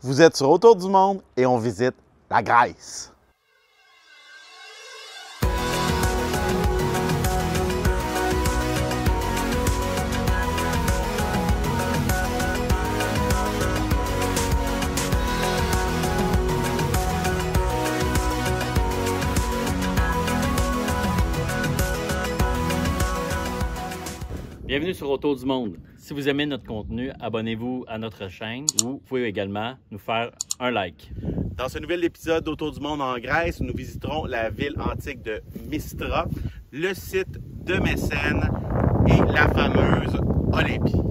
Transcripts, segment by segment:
Vous êtes sur Autour du monde et on visite la Grèce. Bienvenue sur Autour du monde. Si vous aimez notre contenu, abonnez-vous à notre chaîne ou vous pouvez également nous faire un like. Dans ce nouvel épisode d'Autour du monde en Grèce, nous visiterons la ville antique de Mystra, le site de Mécène et la fameuse Olympie.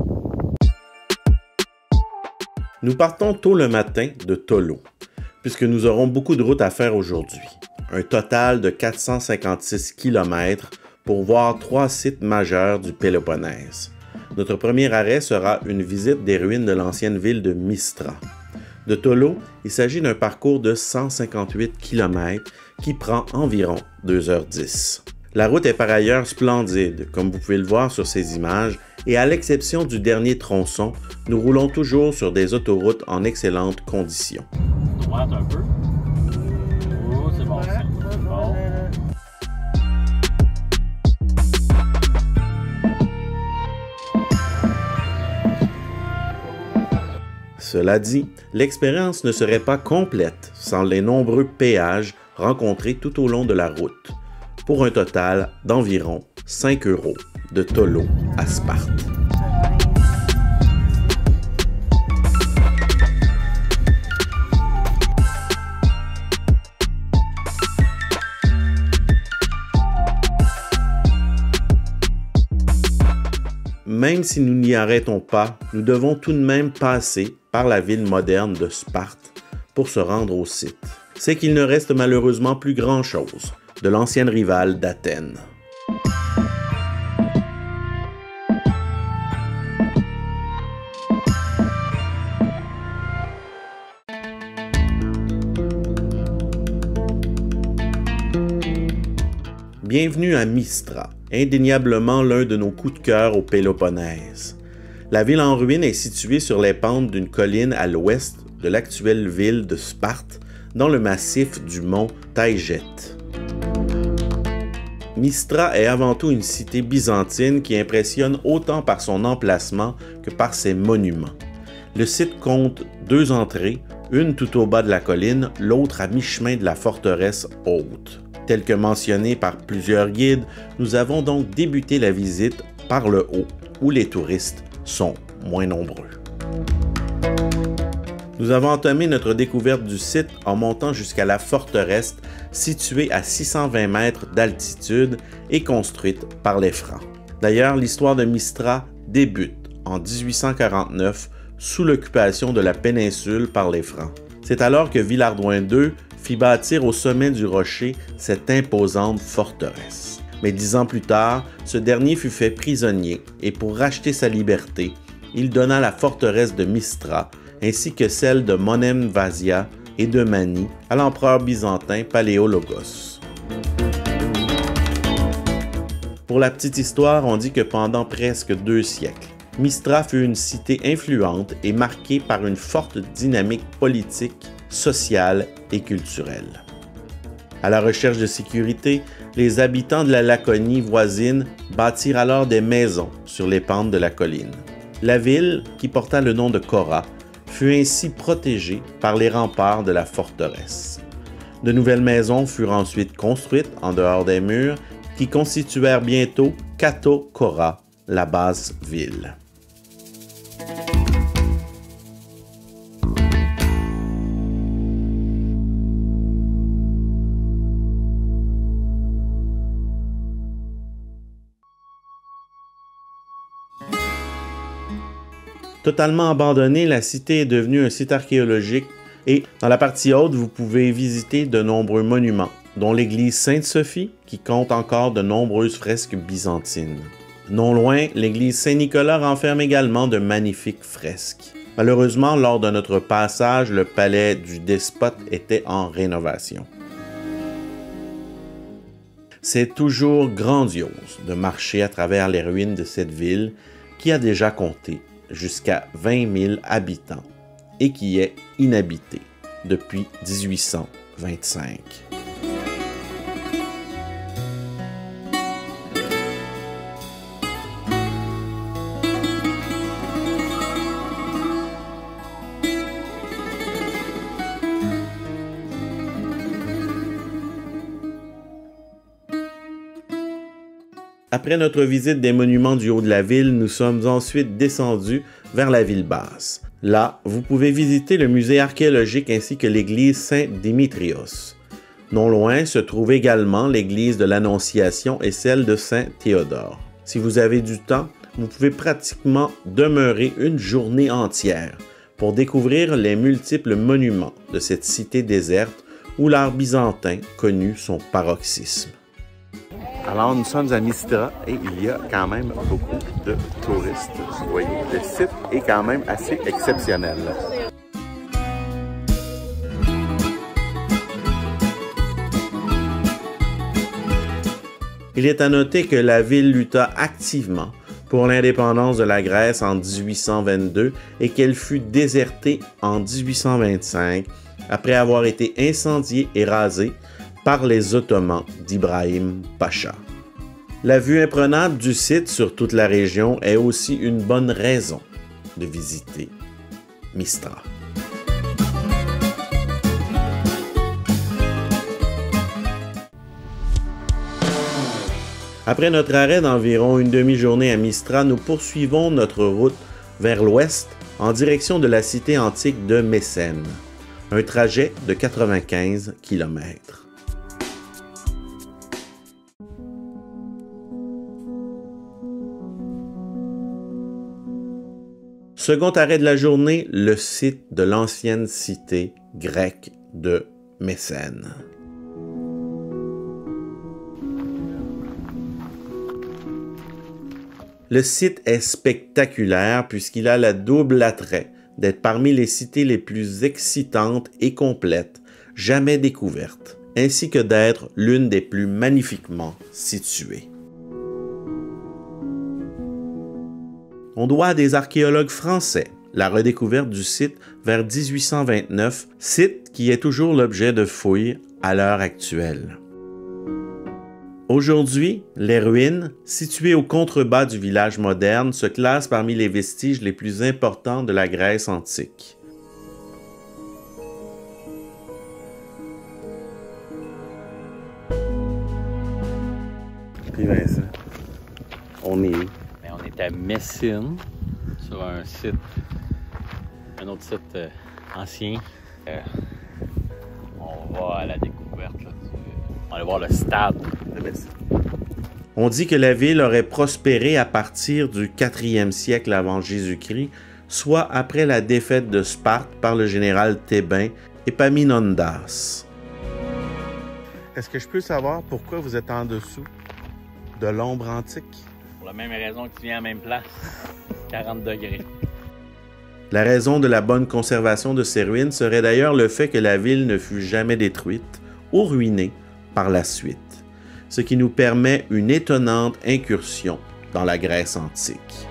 Nous partons tôt le matin de Tolo, puisque nous aurons beaucoup de route à faire aujourd'hui. Un total de 456 km pour voir 3 sites majeurs du Péloponnèse. Notre premier arrêt sera une visite des ruines de l'ancienne ville de Mystra. De Tolo, il s'agit d'un parcours de 158 km qui prend environ 2h10. La route est par ailleurs splendide, comme vous pouvez le voir sur ces images, et à l'exception du dernier tronçon, nous roulons toujours sur des autoroutes en excellentes conditions. Droite un peu. Oh, c'est bon, c'est bon. Cela dit, l'expérience ne serait pas complète sans les nombreux péages rencontrés tout au long de la route, pour un total d'environ 5 € de Tolo à Sparte. Même si nous n'y arrêtons pas, nous devons tout de même passer par la ville moderne de Sparte pour se rendre au site. C'est qu'il ne reste malheureusement plus grand-chose de l'ancienne rivale d'Athènes. Bienvenue à Mystra, indéniablement l'un de nos coups de cœur au Péloponnèse. La ville en ruine est située sur les pentes d'une colline à l'ouest de l'actuelle ville de Sparte, dans le massif du mont Taygète. Mystra est avant tout une cité byzantine qui impressionne autant par son emplacement que par ses monuments. Le site compte 2 entrées, une tout au bas de la colline, l'autre à mi-chemin de la forteresse haute. Tel que mentionné par plusieurs guides, nous avons donc débuté la visite par le haut, où les touristes sont moins nombreux. Nous avons entamé notre découverte du site en montant jusqu'à la forteresse située à 620 mètres d'altitude et construite par les Francs. D'ailleurs, l'histoire de Mystra débute en 1849 sous l'occupation de la péninsule par les Francs. C'est alors que Villardouin II fit bâtir au sommet du rocher cette imposante forteresse. Mais 10 ans plus tard, ce dernier fut fait prisonnier et pour racheter sa liberté, il donna la forteresse de Mystra ainsi que celle de Monemvasia et de Mani à l'empereur byzantin Paléologos. Pour la petite histoire, on dit que pendant presque 2 siècles, Mystra fut une cité influente et marquée par une forte dynamique politique, sociale et culturelle. À la recherche de sécurité, les habitants de la Laconie voisine bâtirent alors des maisons sur les pentes de la colline. La ville, qui porta le nom de Kora, fut ainsi protégée par les remparts de la forteresse. De nouvelles maisons furent ensuite construites en dehors des murs, qui constituèrent bientôt Kato Kora, la basse ville. Totalement abandonnée, la cité est devenue un site archéologique et dans la partie haute, vous pouvez visiter de nombreux monuments, dont l'église Sainte-Sophie, qui compte encore de nombreuses fresques byzantines. Non loin, l'église Saint-Nicolas renferme également de magnifiques fresques. Malheureusement, lors de notre passage, le palais du despote était en rénovation. C'est toujours grandiose de marcher à travers les ruines de cette ville qui a déjà compté jusqu'à 20 000 habitants et qui est inhabité depuis 1825. Après notre visite des monuments du haut de la ville, nous sommes ensuite descendus vers la ville basse. Là, vous pouvez visiter le musée archéologique ainsi que l'église Saint-Dimitrios. Non loin se trouve également l'église de l'Annonciation et celle de Saint-Théodore. Si vous avez du temps, vous pouvez pratiquement demeurer une journée entière pour découvrir les multiples monuments de cette cité déserte où l'art byzantin connut son paroxysme. Alors, nous sommes à Mistra et il y a quand même beaucoup de touristes. Vous voyez, le site est quand même assez exceptionnel. Il est à noter que la ville lutta activement pour l'indépendance de la Grèce en 1822 et qu'elle fut désertée en 1825 après avoir été incendiée et rasée par les Ottomans d'Ibrahim Pacha. La vue imprenable du site sur toute la région est aussi une bonne raison de visiter Mistra. Après notre arrêt d'environ une demi-journée à Mistra, nous poursuivons notre route vers l'ouest en direction de la cité antique de Mécène, un trajet de 95 km. Second arrêt de la journée, le site de l'ancienne cité grecque de Mécène. Le site est spectaculaire puisqu'il a la double attrait d'être parmi les cités les plus excitantes et complètes jamais découvertes, ainsi que d'être l'une des plus magnifiquement situées. On doit à des archéologues français la redécouverte du site vers 1829, site qui est toujours l'objet de fouilles à l'heure actuelle. Aujourd'hui, les ruines, situées au contrebas du village moderne, se classent parmi les vestiges les plus importants de la Grèce antique. Puis Vincent, on est où? On est à Messine, sur un site, un autre site ancien. On va à la découverte, là, on va aller voir le stade de Messine. On dit que la ville aurait prospéré à partir du 4e siècle avant Jésus-Christ, soit après la défaite de Sparte par le général thébain Épaminondas. Est-ce que je peux savoir pourquoi vous êtes en dessous de l'ombre antique? Pour la même raison que tu viens à la même place, 40 degrés. La raison de la bonne conservation de ces ruines serait d'ailleurs le fait que la ville ne fut jamais détruite ou ruinée par la suite, ce qui nous permet une étonnante incursion dans la Grèce antique.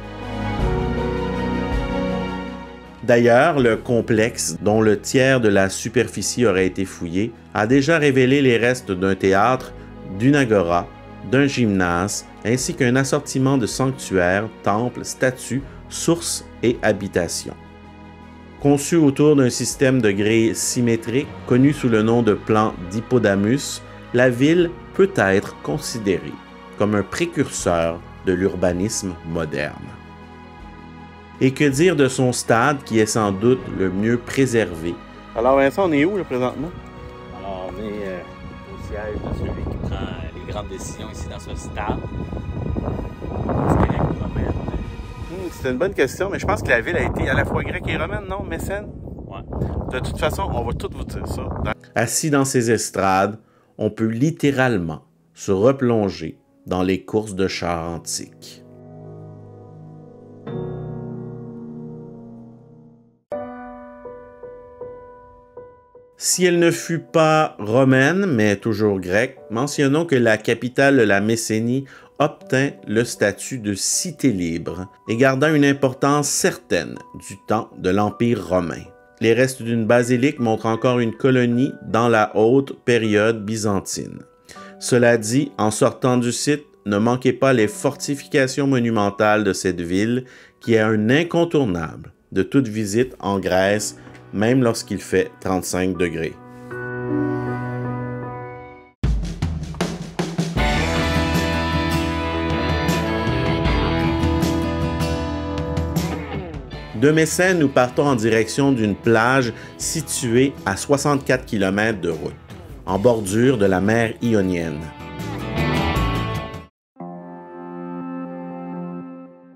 D'ailleurs, le complexe, dont le tiers de la superficie aurait été fouillé, a déjà révélé les restes d'un théâtre, d'une agora, d'un gymnase, ainsi qu'un assortiment de sanctuaires, temples, statues, sources et habitations. Conçu autour d'un système de grilles symétriques, connu sous le nom de plan d'Hippodamus, la ville peut être considérée comme un précurseur de l'urbanisme moderne. Et que dire de son stade qui est sans doute le mieux préservé? Alors Vincent, on est où là, présentement? Alors on est au siège de celui qui prend les grandes décisions ici dans ce stade. C'est une bonne question, mais je pense que la ville a été à la fois grecque et romaine, non? Mécène? Ouais. De toute façon, on va tout vous dire ça. Assis dans ces estrades, on peut littéralement se replonger dans les courses de chars antiques. Si elle ne fut pas romaine, mais toujours grecque, mentionnons que la capitale de la Messénie obtint le statut de cité libre et garda une importance certaine du temps de l'Empire romain. les restes d'une basilique montrent encore une colonie dans la haute période byzantine. Cela dit, en sortant du site, ne manquez pas les fortifications monumentales de cette ville qui est un incontournable de toute visite en Grèce, même lorsqu'il fait 35 degrés. De Mécène, nous partons en direction d'une plage située à 64 km de route, en bordure de la mer Ionienne.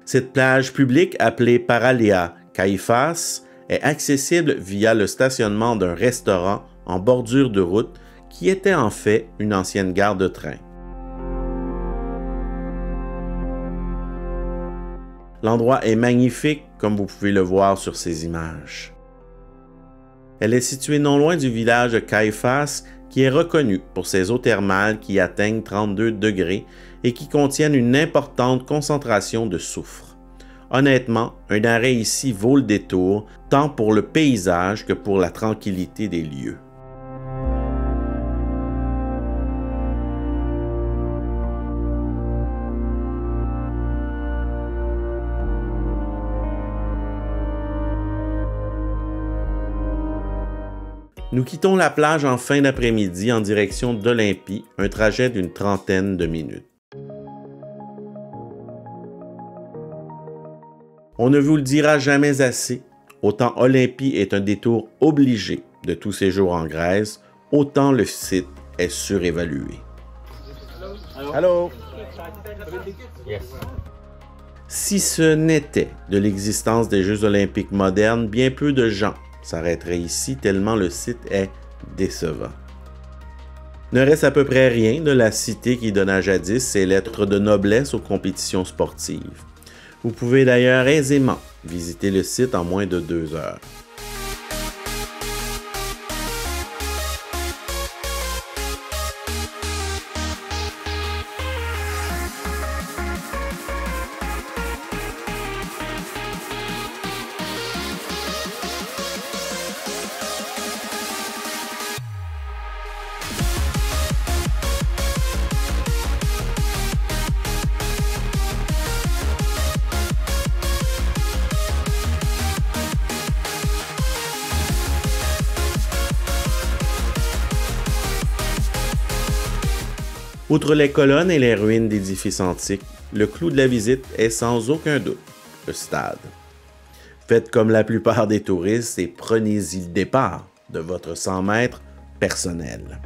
Cette plage publique appelée Paralia Kaifas est accessible via le stationnement d'un restaurant en bordure de route qui était en fait une ancienne gare de train. L'endroit est magnifique, comme vous pouvez le voir sur ces images. Elle est située non loin du village de Kaifas, qui est reconnu pour ses eaux thermales qui atteignent 32 degrés et qui contiennent une importante concentration de soufre. Honnêtement, un arrêt ici vaut le détour, tant pour le paysage que pour la tranquillité des lieux. Nous quittons la plage en fin d'après-midi en direction d'Olympie, un trajet d'une trentaine de minutes. On ne vous le dira jamais assez, autant Olympie est un détour obligé de tout séjour en Grèce, autant le site est surévalué. Allô? Yes. Si ce n'était de l'existence des Jeux olympiques modernes, bien peu de gens s'arrêterait ici tellement le site est décevant. Ne reste à peu près rien de la cité qui donna jadis ses lettres de noblesse aux compétitions sportives. Vous pouvez d'ailleurs aisément visiter le site en moins de 2 heures. Outre les colonnes et les ruines d'édifices antiques, le clou de la visite est sans aucun doute le stade. Faites comme la plupart des touristes et prenez-y le départ de votre 100 mètres personnel.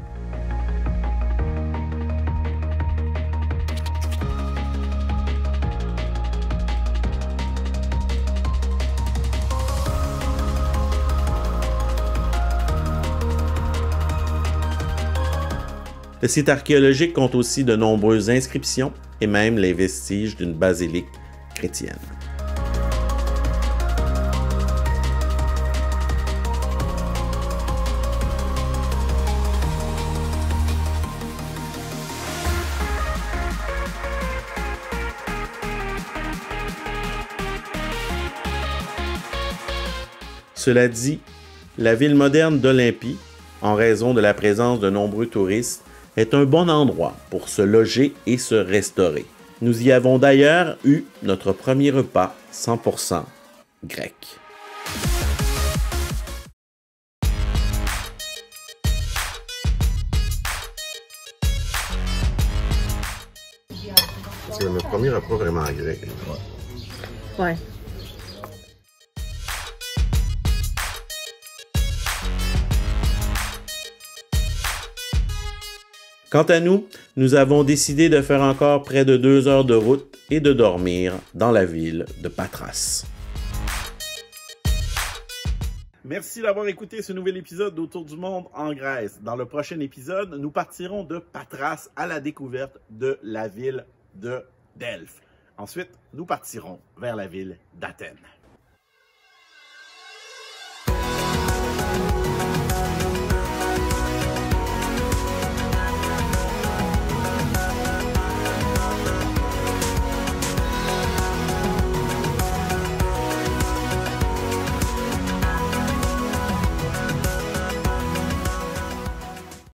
Le site archéologique compte aussi de nombreuses inscriptions et même les vestiges d'une basilique chrétienne. Cela dit, la ville moderne d'Olympie, en raison de la présence de nombreux touristes, est un bon endroit pour se loger et se restaurer. Nous y avons d'ailleurs eu notre premier repas 100% grec. C'est notre premier repas vraiment grec. Ouais. Quant à nous, nous avons décidé de faire encore près de 2 heures de route et de dormir dans la ville de Patras. Merci d'avoir écouté ce nouvel épisode d'Autour du monde en Grèce. Dans le prochain épisode, nous partirons de Patras à la découverte de la ville de Delphes. Ensuite, nous partirons vers la ville d'Athènes.